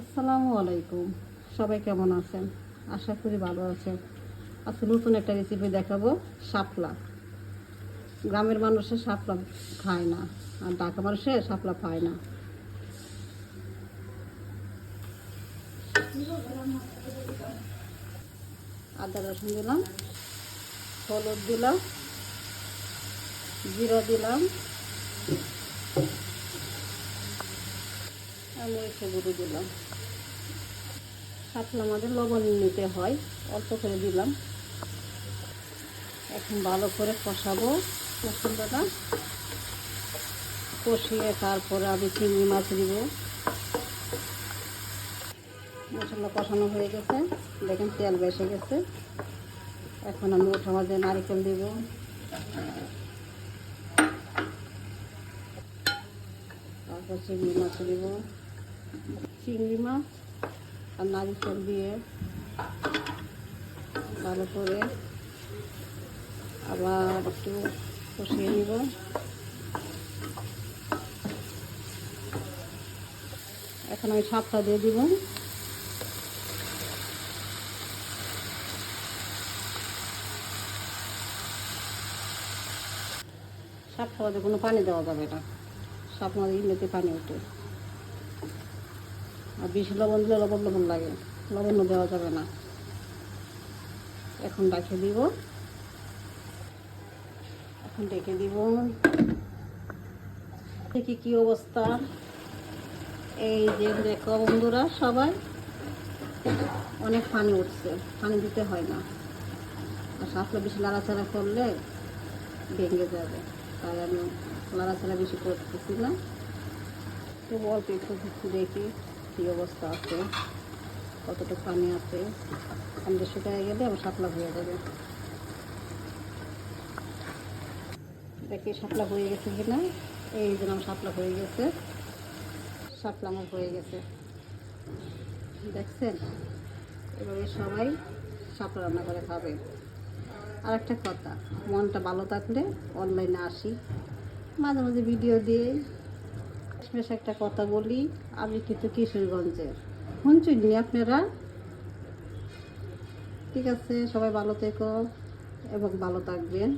আসসালামু আলাইকুম। সবাই কেমন আছেন? আশা করি ভালো আছেন। আজকে নতুন একটা রেসিপি দেখাবো, শাপলা। গ্রামের মানুষের শাপলা খায় না, আর ঢাকা মানুষের শাপলা পায় না। আদা রসুন দিলাম, হলুদ দিলাম, জিরা দিলাম, আর মরিচের গুঁড়ো দিলাম। শাপলা আমাদের লবণ নিতে হয়, অল্প করে দিলাম। এখন ভালো করে কষাবো মশলাটা। কষিয়ে তারপরে আমি চিংড়ি মাছ দিব। মশলা কষানো হয়ে গেছে, দেখেন তেল বেসে গেছে। এখন আমি ওঠার মধ্যে নারকেল দিব, তারপর চিংড়ি মাছ দিব। চিংড়ি মাছ আর নারকেল দিয়ে ভালো করে আবার একটু কষিয়ে নিব। এখন আমি শাপলা দিয়ে দিব। শাপলা মধ্যে কোনো পানি দেওয়া যাবে না, শাপলা এমনিতে পানি ওঠে। আর বেশি লবণ দিলে লবণ লবণ লাগে, লবণও দেওয়া যাবে না। এখন রেখে দিব, এখন রেখে দিব। দেখি কি অবস্থা। এই যে দেখো বন্ধুরা, সবাই অনেক পানি উঠছে, পানি দিতে হয় না। আর শাপলা বেশি লাড়াচাড়া করলে ভেঙে যাবে, তাই আমি লাড়াচাড়া বেশি করতেছি না। তবু অল্প একটু দেখি কী অবস্থা আছে, কতটুকু পানি আছে। পানিটা শুকিয়ে গেলে আমার শাপলা হয়ে যাবে। দেখি শাপলা হয়ে গেছে কিনা। এই জন্য আমার শাপলা হয়ে গেছে, শাপলা আমার হয়ে গেছে, দেখছেন? এভাবে সবাই শাপলা রান্না করে খাবে। আর একটা কথা, মনটা ভালো থাকলে অনলাইনে আসি, মাঝে মাঝে ভিডিও দিয়ে। বেশ একটা কথা বলি, আমি কিন্তু কিশোরগঞ্জের। শুনছেন নি আপনারা? ঠিক আছে, সবাই ভালো থেকো এবং ভালো থাকবেন।